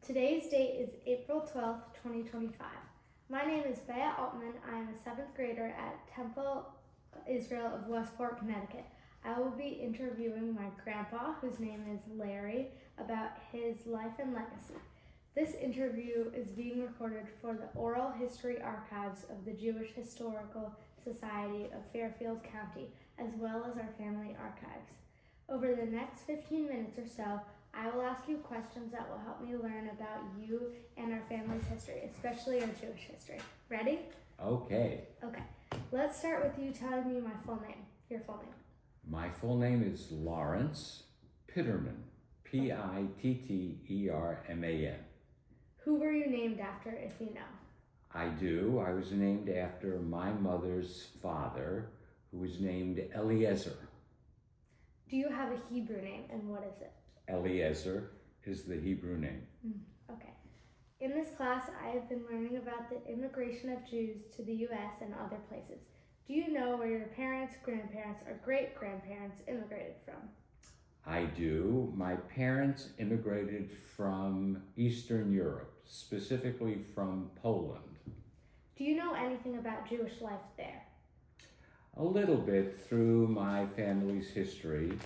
Today's date is April 12th, 2025. My name is Bea Altman. I am a 7th grader at Temple Israel of Westport, Connecticut. I will be interviewing my grandpa, whose name is Larry, about his life and legacy. This interview is being recorded for the Oral History Archives of the Jewish Historical Society of Fairfield County, as well as our family archives. Over the next 15 minutes or so, I will ask you questions that will help me learn about you and our family's history, especially our Jewish history. Ready? Okay. Okay. Let's start with you telling me my full name, your full name. My full name is Lawrence Pitterman, Pitterman. Who were you named after, if you know? I do. I was named after my mother's father, who was named Eliezer. Do you have a Hebrew name, and what is it? Eliezer is the Hebrew name. Okay. In this class, I have been learning about the immigration of Jews to the U.S. and other places. Do you know where your parents, grandparents, or great-grandparents immigrated from? I do. My parents immigrated from Eastern Europe, specifically from Poland. Do you know anything about Jewish life there? A little bit through my family's history.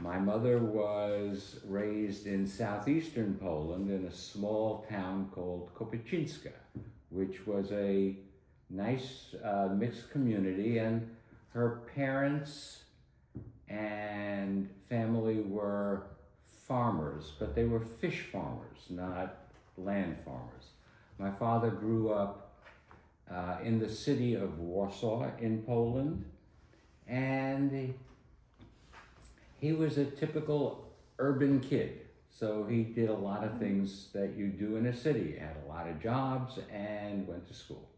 My mother was raised in southeastern Poland in a small town called Kopyczynska, which was a nice mixed community, and her parents and family were farmers, but they were fish farmers, not land farmers. My father grew up in the city of Warsaw in Poland, and he was a typical urban kid. So he did a lot of things that you do in a city, had a lot of jobs, and went to school.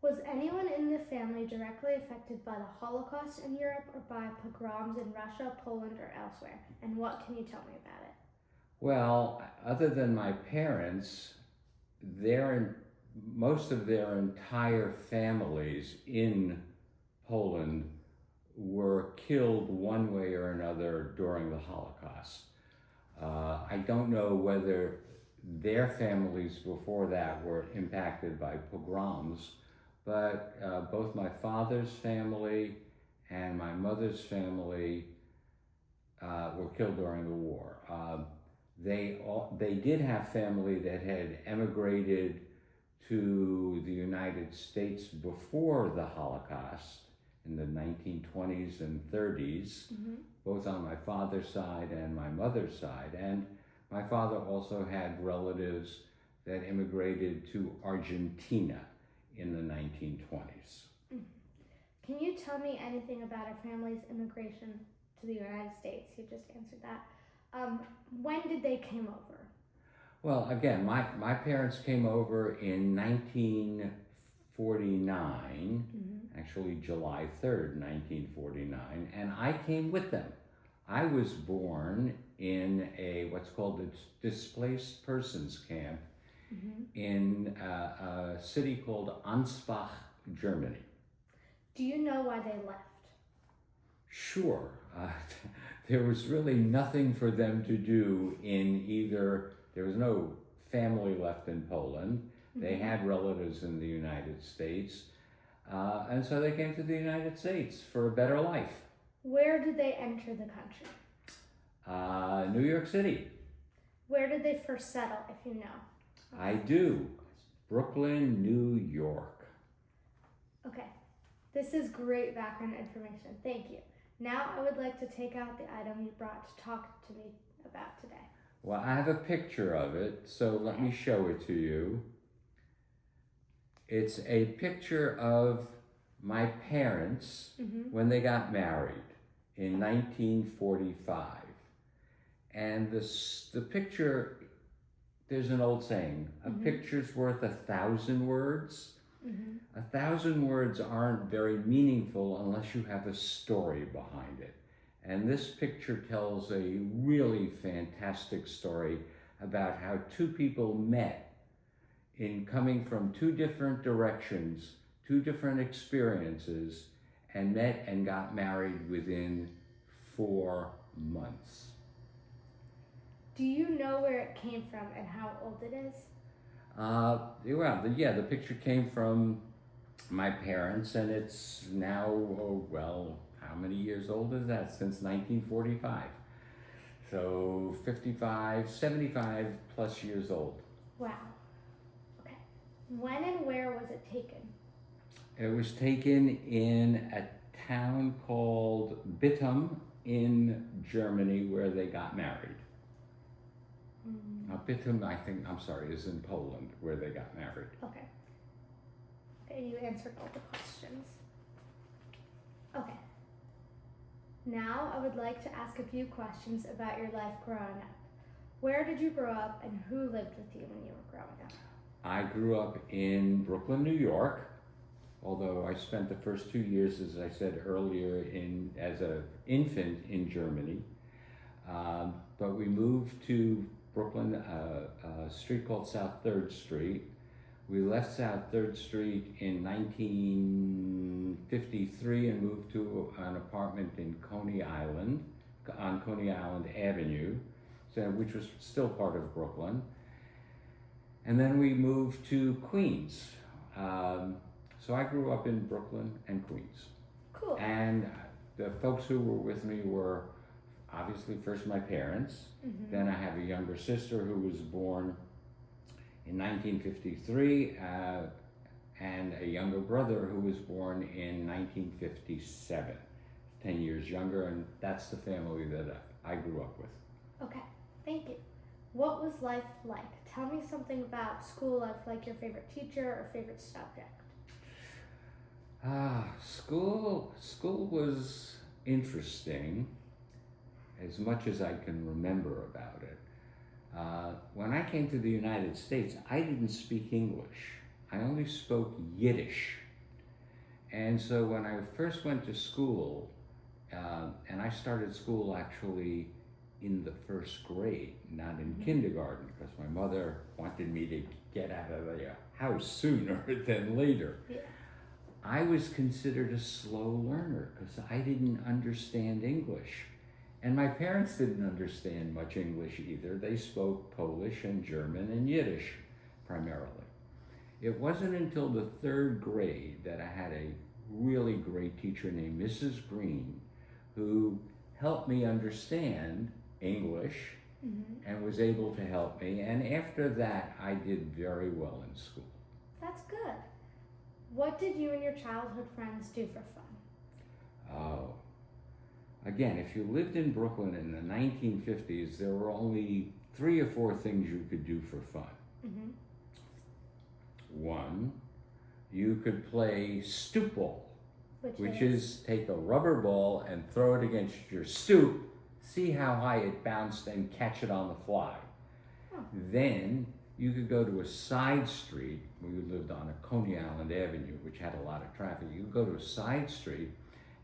Was anyone in the family directly affected by the Holocaust in Europe or by pogroms in Russia, Poland, or elsewhere? And what can you tell me about it? Well, other than my parents, most of their entire families in Poland were killed one way or another during the Holocaust. I don't know whether their families before that were impacted by pogroms, but both my father's family and my mother's family were killed during the war. They did have family that had emigrated to the United States before the Holocaust in the 1920s and 30s, both on my father's side and my mother's side. And my father also had relatives that immigrated to Argentina in the 1920s. Can you tell me anything about our family's immigration to the United States? You just answered that. When did they came over? Well, again, my parents came over in 1949, actually July 3rd, 1949, and I came with them. I was born in what's called a displaced persons camp in a city called Ansbach, Germany. Do you know why they left? Sure. There was really nothing for them to do there was no family left in Poland. They had relatives in the United States. And so they came to the United States for a better life. Where did they enter the country? New York City. Where did they first settle, if you know? I do. Brooklyn, New York. Okay. This is great background information. Thank you. Now I would like to take out the item you brought to talk to me about today. Well, I have a picture of it, so let me show it to you. It's a picture of my parents when they got married in 1945. And the picture, there's an old saying, a picture's worth 1,000 words. 1,000 words aren't very meaningful unless you have a story behind it. And this picture tells a really fantastic story about how two people met in coming from two different directions, two different experiences, and met and got married within 4 months. Do you know where it came from and how old it is? The picture came from my parents, and it's now, oh, well, how many years old is that? Since 1945. So 55, 75 plus years old. Wow. Okay. When and where was it taken? It was taken in a town called Bittum in Germany where they got married. Now, Bittum, is in Poland where they got married. Okay. Okay, you answered all the questions. Okay. Now I would like to ask a few questions about your life growing up. Where did you grow up and who lived with you when you were growing up? I grew up in Brooklyn, New York, although I spent the first 2 years, as I said earlier, as an infant in Germany. But we moved to Brooklyn, a street called South 3rd Street. We left South 3rd Street in 1953 and moved to an apartment in Coney Island, on Coney Island Avenue, which was still part of Brooklyn. And then we moved to Queens. So I grew up in Brooklyn and Queens. Cool. And the folks who were with me were obviously first my parents. Then I have a younger sister who was born in 1953, and a younger brother who was born in 1957, 10 years younger, and that's the family that I grew up with. Okay, thank you. What was life like? Tell me something about school life, like your favorite teacher or favorite subject. School was interesting, as much as I can remember about it. When I came to the United States, I didn't speak English. I only spoke Yiddish. And so when I first went to school, and I started school actually in the first grade, not in kindergarten, because my mother wanted me to get out of the house sooner than later. Yeah. I was considered a slow learner because I didn't understand English. And my parents didn't understand much English either. They spoke Polish and German and Yiddish primarily. It wasn't until the 3rd grade that I had a really great teacher named Mrs. Green, who helped me understand English and was able to help me. And after that, I did very well in school. That's good. What did you and your childhood friends do for fun? Oh. Again, if you lived in Brooklyn in the 1950s, there were only 3 or 4 things you could do for fun. One, you could play stoop ball, which is take a rubber ball and throw it against your stoop, see how high it bounced, and catch it on the fly. Then you could go to a side street. We lived on a Coney Island Avenue, which had a lot of traffic. You could go to a side street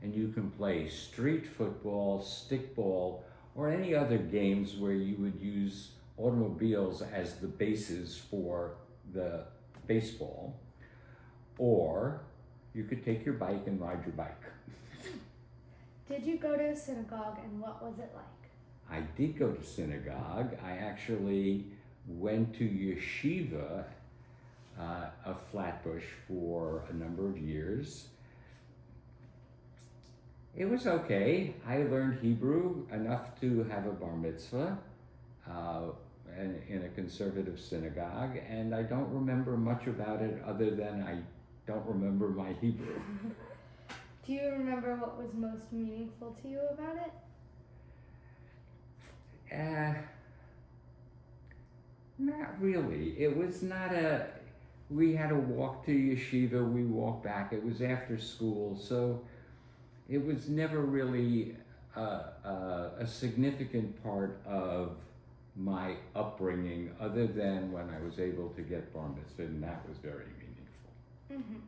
and you can play street football, stickball, or any other games where you would use automobiles as the bases for the baseball. Or you could take your bike and ride your bike. Did you go to a synagogue, and what was it like? I did go to synagogue. I actually went to yeshiva of Flatbush for a number of years. It was okay. I learned Hebrew enough to have a bar mitzvah in a conservative synagogue, and I don't remember much about it other than I don't remember my Hebrew. Do you remember what was most meaningful to you about it? Not really. It was not we had to walk to yeshiva, we walked back. It was after school, so it was never really a significant part of my upbringing, other than when I was able to get bar mitzvah, and that was very meaningful.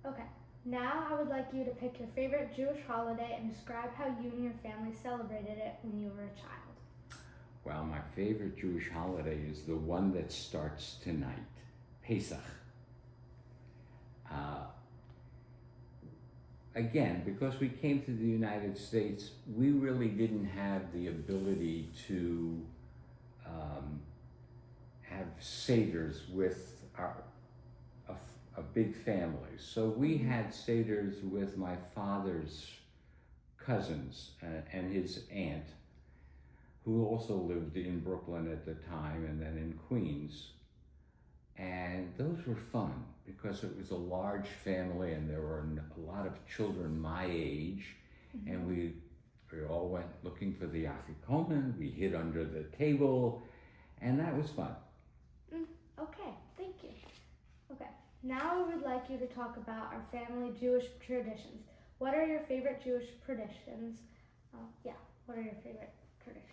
Okay. Now I would like you to pick your favorite Jewish holiday and describe how you and your family celebrated it when you were a child. Well, my favorite Jewish holiday is the one that starts tonight, Pesach. Again, because we came to the United States, we really didn't have the ability to have seders with a big family. So we had seders with my father's cousins and his aunt, who also lived in Brooklyn at the time and then in Queens. And those were fun because it was a large family and there were a lot of children my age. And we all went looking for the afikoman. We hid under the table, and that was fun. Okay, thank you. Okay, now I would like you to talk about our family Jewish traditions. What are your favorite Jewish traditions? What are your favorite traditions?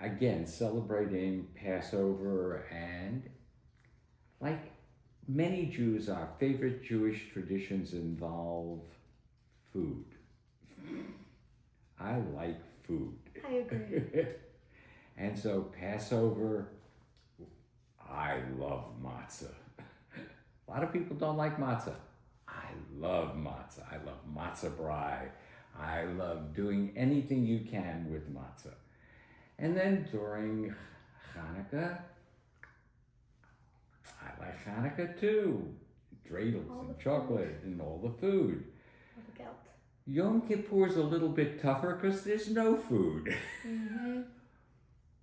Again, celebrating Passover, and like many Jews, our favorite Jewish traditions involve food. I like food. I agree. And so Passover, I love matzah. A lot of people don't like matzah. I love matzah. I love matzah brai. I love doing anything you can with matzah. And then during Hanukkah, I like Hanukkah too. Dreidels and chocolate and all the food. All the guilt. Yom Kippur is a little bit tougher because there's no food.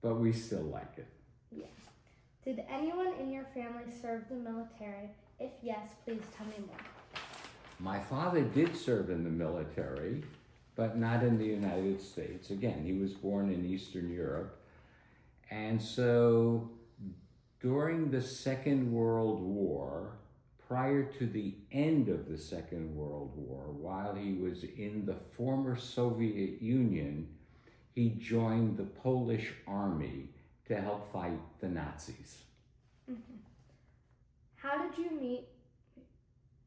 But we still like it. Yeah. Did anyone in your family serve the military? If yes, please tell me more. My father did serve in the military, but not in the United States. Again, he was born in Eastern Europe. And so during the Second World War, prior to the end of the Second World War, while he was in the former Soviet Union, he joined the Polish army to help fight the Nazis. How did you meet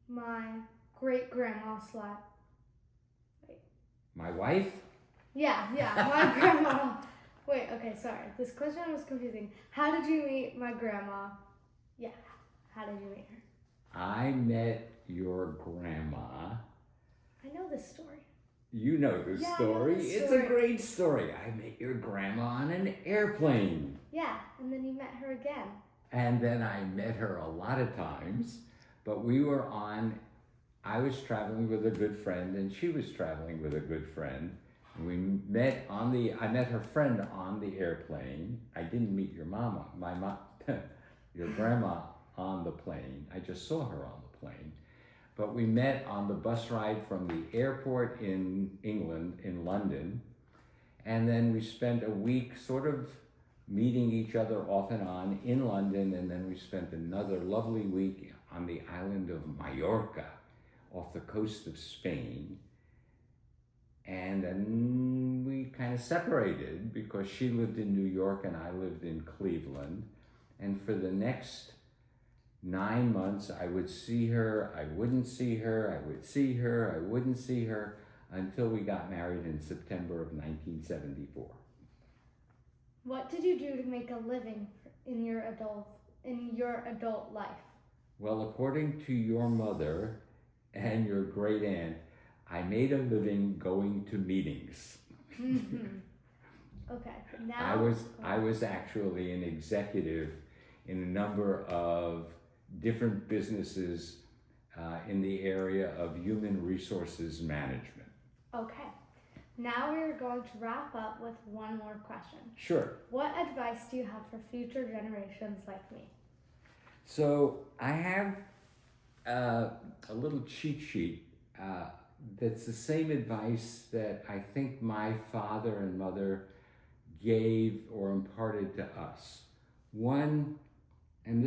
my great-grandma My wife? Yeah, my grandma. Wait, okay, sorry. This question was confusing. How did you meet my grandma? Yeah, how did you meet her? I met your grandma. I know this story. You know the story. It's a great story. I met your grandma on an airplane. Yeah, and then you met her again. And then I met her a lot of times, but I was traveling with a good friend and she was traveling with a good friend. And we met I met her friend on the airplane. I didn't meet your mama, your grandma on the plane. I just saw her on the plane. But we met on the bus ride from the airport in England, in London. And then we spent a week sort of meeting each other off and on in London. And then we spent another lovely week on the island of Mallorca off the coast of Spain. And then we kind of separated because she lived in New York and I lived in Cleveland. And for the next 9 months, I would see her, I wouldn't see her, I would see her, I wouldn't see her, until we got married in September of 1974. What did you do to make a living in your adult life? Well, according to your mother and your great aunt, I made a living going to meetings. Okay, now I was actually an executive in a number of different businesses in the area of human resources management. Okay, now we're going to wrap up with one more question. Sure. What advice do you have for future generations like me? So I have a little cheat sheet that's the same advice that I think my father and mother gave or imparted to us. One, and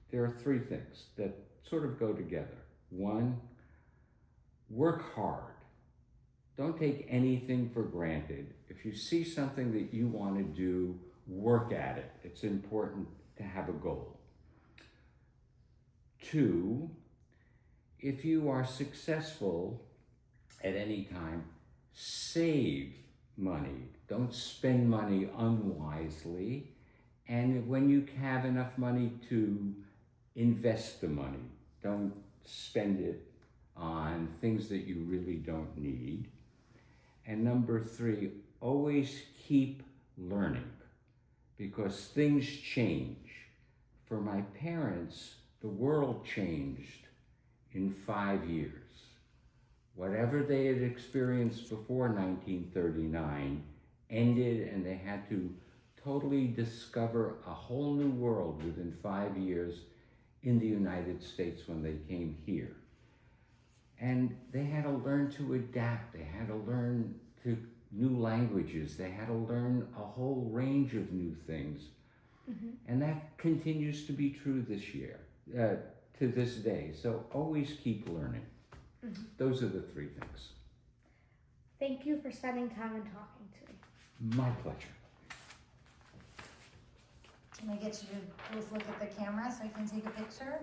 there are three things that sort of go together. One, work hard. Don't take anything for granted. If you see something that you want to do, work at it. It's important to have a goal. Two, if you are successful at any time, save money. Don't spend money unwisely. And when you have enough money to invest the money, don't spend it on things that you really don't need. And number three, always keep learning because things change. For my parents, the world changed in 5 years. Whatever they had experienced before 1939 ended, and they had to totally discover a whole new world within 5 years in the United States when they came here. And they had to learn to adapt. They had to learn to new languages. They had to learn a whole range of new things. Mm-hmm. And that continues to be true this year, to this day. So always keep learning. Mm-hmm. Those are the three things. Thank you for spending time and talking to me. My pleasure. Can I get you to both look at the camera so I can take a picture?